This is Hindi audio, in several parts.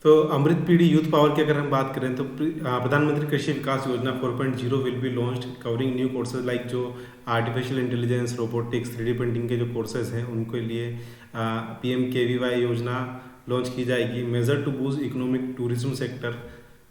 तो अमृत पीढ़ी यूथ पावर की अगर हम बात करें तो प्रधानमंत्री कृषि विकास योजना 4.0 will be launched covering new courses like जो artificial intelligence, robotics, 3D printing के जो कोर्सेज हैं उनके लिए PMKVY योजना लॉन्च की जाएगी। Major to boost economic tourism sector,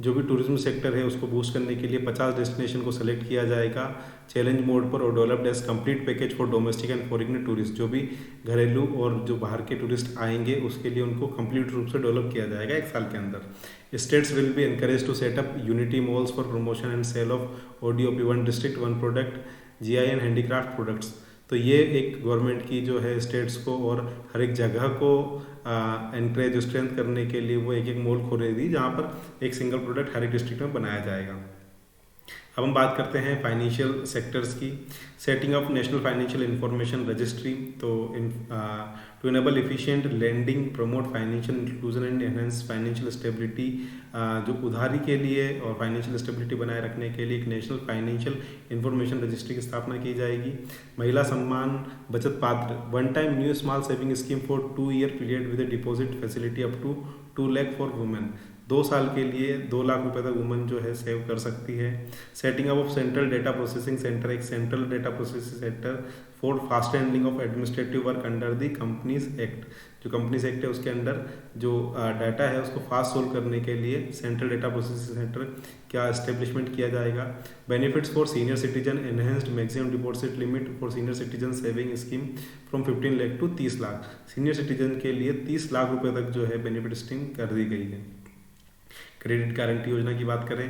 जो भी टूरिज्म सेक्टर है उसको बूस्ट करने के लिए 50 डेस्टिनेशन को सेलेक्ट किया जाएगा चैलेंज मोड पर और developed as complete package for domestic and foreign tourist. जो भी घरेलू और जो बाहर के टूरिस्ट आएंगे उसके लिए उनको कंप्लीट रूप से डेवलप किया जाएगा 1 साल के अंदर। States will be encourage to setup unity malls for promotion and sale of ODOP, one district one product, GI and handicraft products. तो ये एक गवर्नमेंट की जो है स्टेट्स को और हर एक जगह को एनकरेज स्ट्रेंथ करने के लिए वो एक मॉल खोलेगी जहाँ पर एक सिंगल प्रोडक्ट हर एक डिस्ट्रिक्ट में बनाया जाएगा। अब हम बात करते हैं फाइनेंशियल सेक्टर्स की। Setting up national financial information registry, तो to enable efficient lending, promote financial inclusion and enhance financial stability. जो उधारी के लिए और फाइनेंशियल स्टेबिलिटी बनाए रखने के लिए एक नेशनल फाइनेंशियल इंफॉर्मेशन रजिस्ट्री की स्थापना की जाएगी। महिला सम्मान बचत पात्र, one time new small saving scheme for 2 year period with deposit facility up to 2 lakh for women. 2 साल के लिए 2 लाख रुपए तक वुमेन जो है सेव कर सकती है। Setting up of central data processing centre, एक central data processing centre for fast handling of administrative work under the companies act. जो कंपनीज एक्ट है उसके अंडर जो डाटा है उसको फास्ट सोल्व करने के लिए सेंट्रल डेटा प्रोसेसिंग सेंटर का एस्टेब्लिशमेंट किया जाएगा। Benefits for senior citizen, enhanced maximum deposit limit for senior citizen saving scheme from 15 lakh to 30 lakh. Senior citizen के लिए 30 लाख रुपए तक जो है बेनिफिट स्कीम कर दी गई है। क्रेडिट गारंटी योजना की बात करें,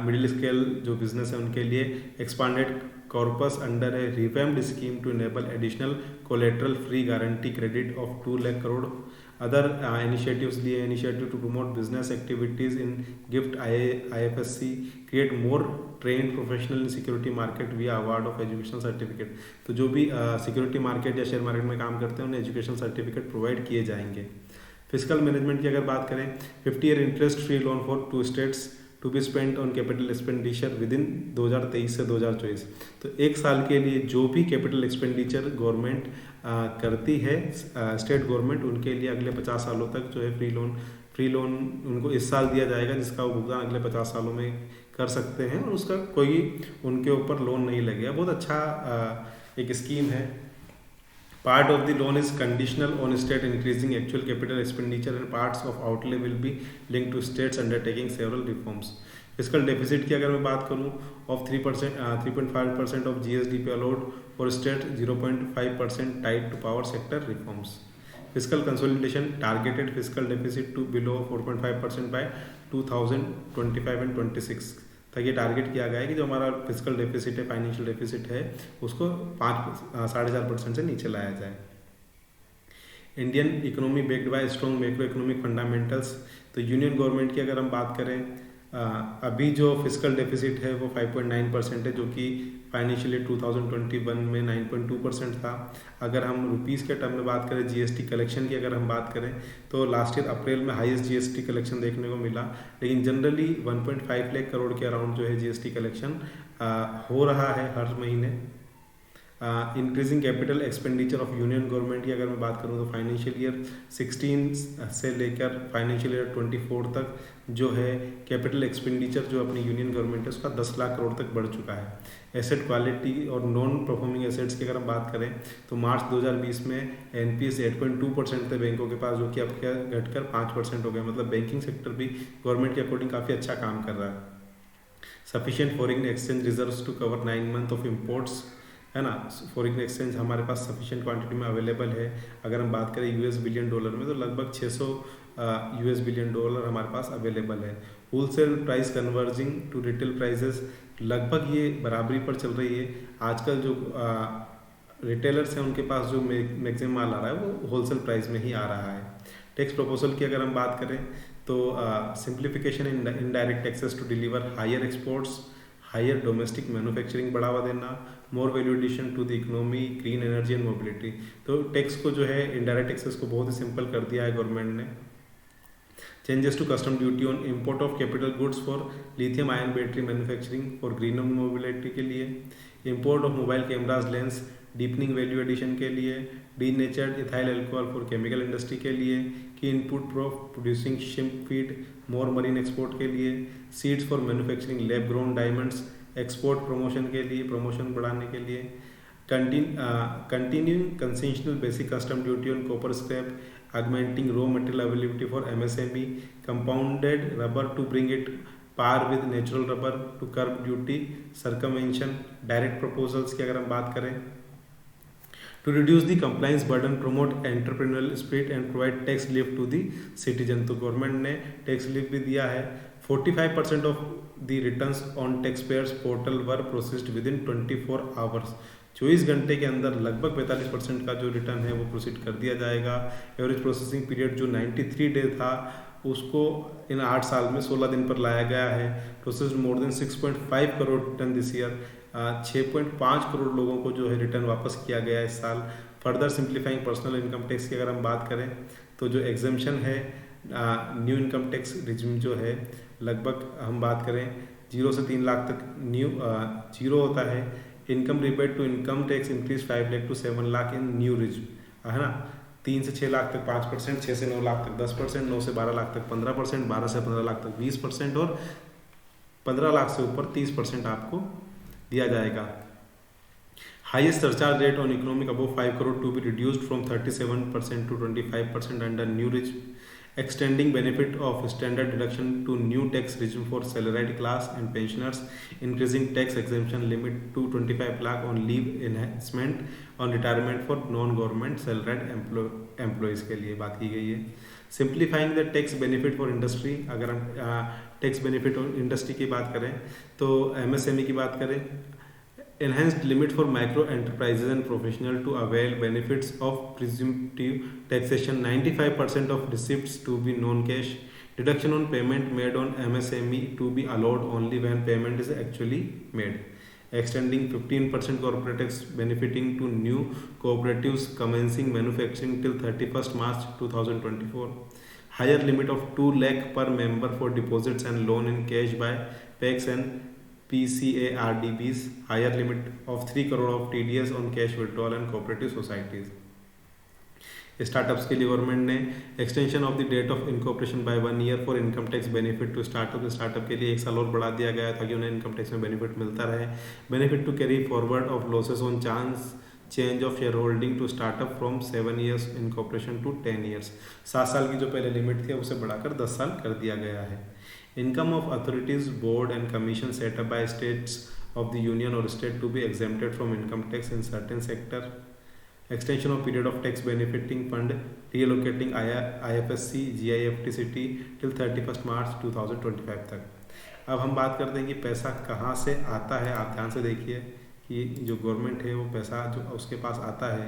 मिडिल स्केल जो बिजनेस है उनके लिए expanded corpus under a revamped scheme to enable additional collateral free guarantee credit of 2 lakh crore. Other initiatives लिए initiative to promote business activities in GIFT IFSC, create more trained professional in security market via award of education certificate. तो जो भी सिक्योरिटी मार्केट या शेयर मार्केट में काम करते हैं उन्हें एजुकेशन सर्टिफिकेट प्रोवाइड किए जाएंगे। फिजिकल मैनेजमेंट की अगर बात करें, 50 year interest free loan for 2 states to be spent on capital expenditure within 2023 से 2024। तो 1 साल के लिए जो भी कैपिटल एक्सपेंडिचर गवर्नमेंट करती है स्टेट गवर्नमेंट, उनके लिए अगले 50 सालों तक जो है फ्री लोन उनको इस साल दिया जाएगा जिसका वो भुगतान अगले 50 सालों में कर सकते हैं और उसका कोई उनके ऊपर लोन नहीं लगेगा। बहुत अच्छा एक स्कीम है। Part of the loan is conditional on state increasing actual capital expenditure and parts of outlay will be linked to states undertaking several reforms. Fiscal deficit की अगर मैं बात करूँ of 3.5% of GSDP allowed for state, 0.5% tied to power sector reforms. Fiscal consolidation, targeted fiscal deficit to below 4.5% by 2025 and 26 तक ये टारगेट किया गया है कि जो हमारा फिजिकल डेफिसिट है, फाइनेंशियल डेफिसिट है, उसको 5.5% से नीचे लाया जाए। Indian economy baked bye strong macro economic fundamentals, तो यूनियन गवर्नमेंट की अगर हम बात करें अभी जो फिजिकल डेफिसिट है वो 5.9% है, जो कि फाइनेंशियल ईयर 2021 में 9.2% था। अगर हम रुपीज़ के टर्म में बात करें, GST कलेक्शन की अगर हम बात करें तो लास्ट ईयर अप्रैल में हाईएस्ट GST कलेक्शन देखने को मिला, लेकिन जनरली 1.5 लाख करोड़ के अराउंड जो है GST कलेक्शन हो रहा है हर महीने। Increasing capital expenditure of union government की अगर मैं बात करूँ तो फाइनेंशियल ईयर 16 से लेकर फाइनेंशियल ईयर 24 तक जो है कैपिटल एक्सपेंडिचर जो अपनी यूनियन गवर्नमेंट है उसका 10 लाख करोड़ तक बढ़ चुका है। एसेट क्वालिटी और नॉन परफॉर्मिंग एसेट्स की अगर हम बात करें तो मार्च 2020 में NPS 8.2% थे बैंकों के पास, जो कि अब क्या घटकर 5% हो गया। मतलब बैंकिंग सेक्टर भी गवर्नमेंट के अकॉर्डिंग काफ़ी अच्छा काम कर रहा है। Sufficient foreign exchange reserves to cover 9 month of imports, है ना। फॉरेन एक्सचेंज हमारे पास सफिशिएंट क्वांटिटी में अवेलेबल है। अगर हम बात करें US बिलियन डॉलर में तो लगभग 600 US बिलियन डॉलर हमारे पास अवेलेबल है। Wholesale price converging to retail prices, लगभग ये बराबरी पर चल रही है। आजकल जो रिटेलर्स हैं उनके पास जो मैक्सिमम माल आ रहा है वो होलसेल प्राइस में ही आ रहा है। टैक्स प्रपोजल की अगर हम बात करें तो simplification in indirect taxes to deliver higher exports, higher domestic manufacturing बढ़ावा देना, more value addition to the economy, green energy and mobility. तो टैक्स को जो है इनडायरेक्ट टैक्सेस को बहुत ही सिंपल कर दिया है गवर्नमेंट ने। Changes to custom duty on import of capital goods for lithium ion battery manufacturing for green mobility के लिए, import of mobile cameras lens deepening value addition के लिए, denatured ethyl alcohol for chemical industry के लिए, key input for producing shrimp feed, more marine export के लिए, seeds for manufacturing lab grown diamonds, export promotion के लिए, प्रमोशन बढ़ाने के लिए, continuing concessional basic custom duty on copper scrap, augmenting raw material availability for MSME, compounded rubber to bring it par with natural rubber, to curb duty circumvention, direct proposals की अगर हम बात करें, to reduce the compliance burden, promote entrepreneurial spirit and provide tax relief to the citizen। तो गवर्नमेंट ने टैक्स रिलीफ भी दिया है। 45% of the returns on taxpayers portal were processed within 24 hours। 24 घंटे के अंदर लगभग 45% का जो रिटर्न है वो प्रोसीड कर दिया जाएगा। एवरेज प्रोसेसिंग पीरियड जो 93 डे था उसको इन 8 साल में 16 दिन पर लाया गया है। Processed more than 6.5 crore return this year. 6.5 crore लोगों को जो है रिटर्न वापस किया गया इस साल। Further simplifying personal income tax की अगर हम बात करें तो जो एग्जेम्पशन है न्यू इनकम टैक्स रिजिम जो है, लगभग हम बात करें 0 से 3 लाख तक न्यू जीरो होता है। Income rebate to income tax increase 5 lakh to 7 lakh in new regime, है ना। 3 से 6 लाख तक 5%, 6 से 9 लाख तक 10%, 9 से 12 लाख तक 15%, 12 से 15 लाख तक 20% और 15 लाख से ऊपर 30% आपको दिया जाएगा। Highest surcharge rate on economic above 5 crore to be reduced from 37% to 25% under new regime. Extending benefit of standard deduction to new tax regime for salaried class and pensioners, increasing tax exemption limit to 25 lakh on leave enhancement on retirement for non-government salaried employees के लिए बात की गई है। Simplifying the tax benefit for industry, अगर हम tax benefit और industry की बात करें तो MSME की बात करें, enhanced limit for micro enterprises and professional to avail benefits of presumptive taxation, 95% of receipts to be non-cash, deduction on payment made on MSME to be allowed only when payment is actually made, extending 15% corporate tax benefiting to new cooperatives commencing manufacturing till 31st March 2024, higher limit of 2 lakh per member for deposits and loan in cash by PACS and PCARDBs, higher limit of 3 crore of TDS on cash withdrawal and cooperative societies। Startups के लिए गवर्नमेंट ने extension of the date of incorporation by 1 year for income tax benefit to startup के लिए 1 साल और बढ़ा दिया गया ताकि उन्हें इनकम टैक्स में बेनिफिट मिलता रहे। Benefit to carry forward of losses on chance change of shareholding to startup from 7 years incorporation to 10 years. 7 साल की जो पहले लिमिट थी उसे बढ़ाकर 10 साल कर दिया गया है। Income of authorities, board and commission set up by states of the union or state to be exempted from income tax in certain sector. Extension of period of tax benefiting fund, reallocating IFSC, GIFTCT till 31st March 2025 तक। अब हम बात करते हैं कि पैसा कहाँ से आता है। आप ध्यान से देखिए कि जो गवर्नमेंट है वो पैसा जो उसके पास आता है,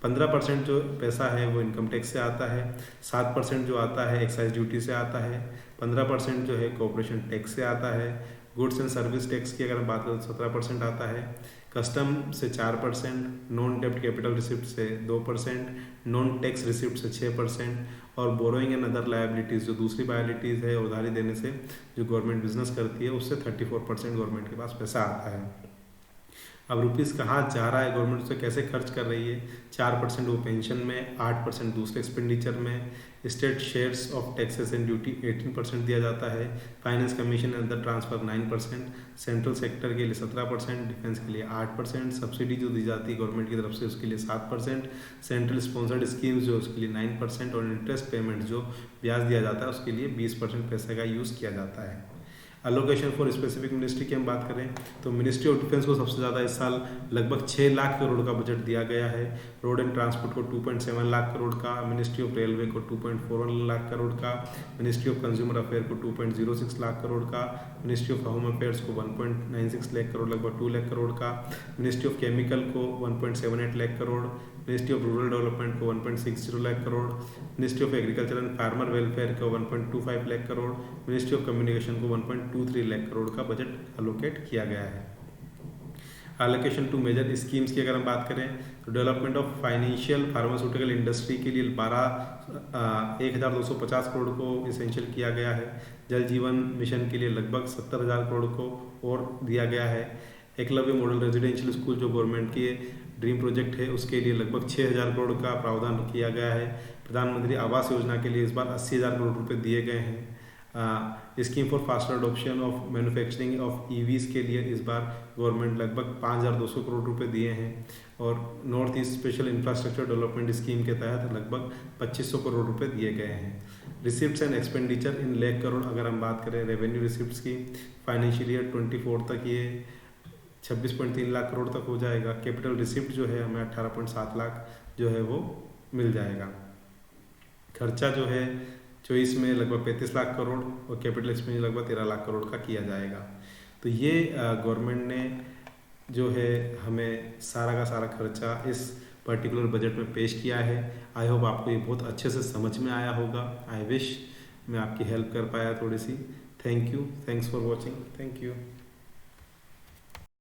15% जो पैसा है वो इनकम टैक्स से आता है, 7% जो आता है एक्साइज ड्यूटी से आता है, 15% जो है कॉर्पोरेशन टैक्स से आता है, गुड्स एंड सर्विस टैक्स की अगर हम बात करें तो 17% आता है, कस्टम से 4%, नॉन डेब्ट कैपिटल रिसिप्ट से 2%, नॉन टैक्स रिसिप्ट से 6% और बोरोइंग एंड अदर लायबिलिटीज़ जो दूसरी लायबिलिटीज़ है उधारी देने से जो गवर्नमेंट बिजनेस करती है उससे 34% गवर्नमेंट के पास पैसा आता है। अब रुपीज़ कहाँ जा रहा है, गवर्नमेंट उसे कैसे खर्च कर रही है। 4% वो पेंशन में, 8% दूसरे एक्सपेंडिचर में, state shares of taxes and duty 18% दिया जाता है, finance commission and other transfer 9%, central sector के लिए 17%, डिफेंस के लिए 8%, सब्सिडी जो दी जाती है गवर्नमेंट की तरफ से उसके लिए 7%, सेंट्रल स्पॉन्सर्ड स्कीम्स जो उसके लिए 9% और इंटरेस्ट पेमेंट जो ब्याज दिया जाता है उसके लिए 20% पैसे का यूज़ किया जाता है। अलोकेशन फॉर स्पेसिफिक मिनिस्ट्री की हम बात करें तो मिनिस्ट्री ऑफ डिफेंस को सबसे ज़्यादा इस साल लगभग 6 लाख करोड़ का बजट दिया गया है। रोड एंड ट्रांसपोर्ट को 2.7 लाख करोड़ का, मिनिस्ट्री ऑफ रेलवे को 2.41 लाख करोड़ का, मिनिस्ट्री ऑफ कंज्यूमर अफेयर को 2.06 लाख करोड़ का, मिनिस्ट्री ऑफ होम अफेयर्स को 1.96 लाख करोड़ लगभग 2 लाख करोड़ का, मिनिस्ट्री ऑफ केमिकल को 1.78 lakh crore, ministry of rural development को 1.60 lakh crore, ministry of agriculture and farmer welfare को 1.25 lakh crore, ministry of communication को 1.23 लाख करोड़ का बजट अलोकेट किया गया है। एलोकेशन टू मेजर स्कीम्स की अगर हम बात करें तो development of financial pharmaceutical industry के लिए 12,250 करोड़ को इसेंशियल किया गया है। जल जीवन मिशन के लिए लगभग 70,000 करोड़ को और दिया गया है। एकलव्य मॉडल रेजिडेंशियल स्कूल जो गवर्नमेंट की ड्रीम प्रोजेक्ट है उसके लिए लगभग 6,000 करोड़ का प्रावधान किया गया है। प्रधानमंत्री आवास योजना के लिए इस बार 80,000 करोड़ रुपए दिए गए हैं। Scheme for faster adoption of manufacturing of EVs के लिए इस बार गवर्नमेंट लगभग 5,200 करोड़ रुपए दिए हैं। और north east special infrastructure development scheme के तहत लगभग 2,500 करोड़ रुपए दिए गए हैं। Receipts and expenditure in lakh crore अगर हम बात करें रेवेन्यू रिसिप्ट्स की, फाइनेंशियल ईयर 24 तक ये 26.3 लाख करोड़ तक हो जाएगा। कैपिटल रिसिप्ट जो है हमें 18.7 लाख जो है वो मिल जाएगा। खर्चा जो है 24 में लगभग 35 लाख करोड़ और कैपिटल एक्सपेंडिचर लगभग 13 लाख करोड़ का किया जाएगा। तो ये गवर्नमेंट ने जो है हमें सारा का सारा खर्चा इस पर्टिकुलर बजट में पेश किया है। आई होप आपको ये बहुत अच्छे से समझ में आया होगा। आई विश मैं आपकी हेल्प कर पाया थोड़ी सी। Thank you, thanks for watching, thank you.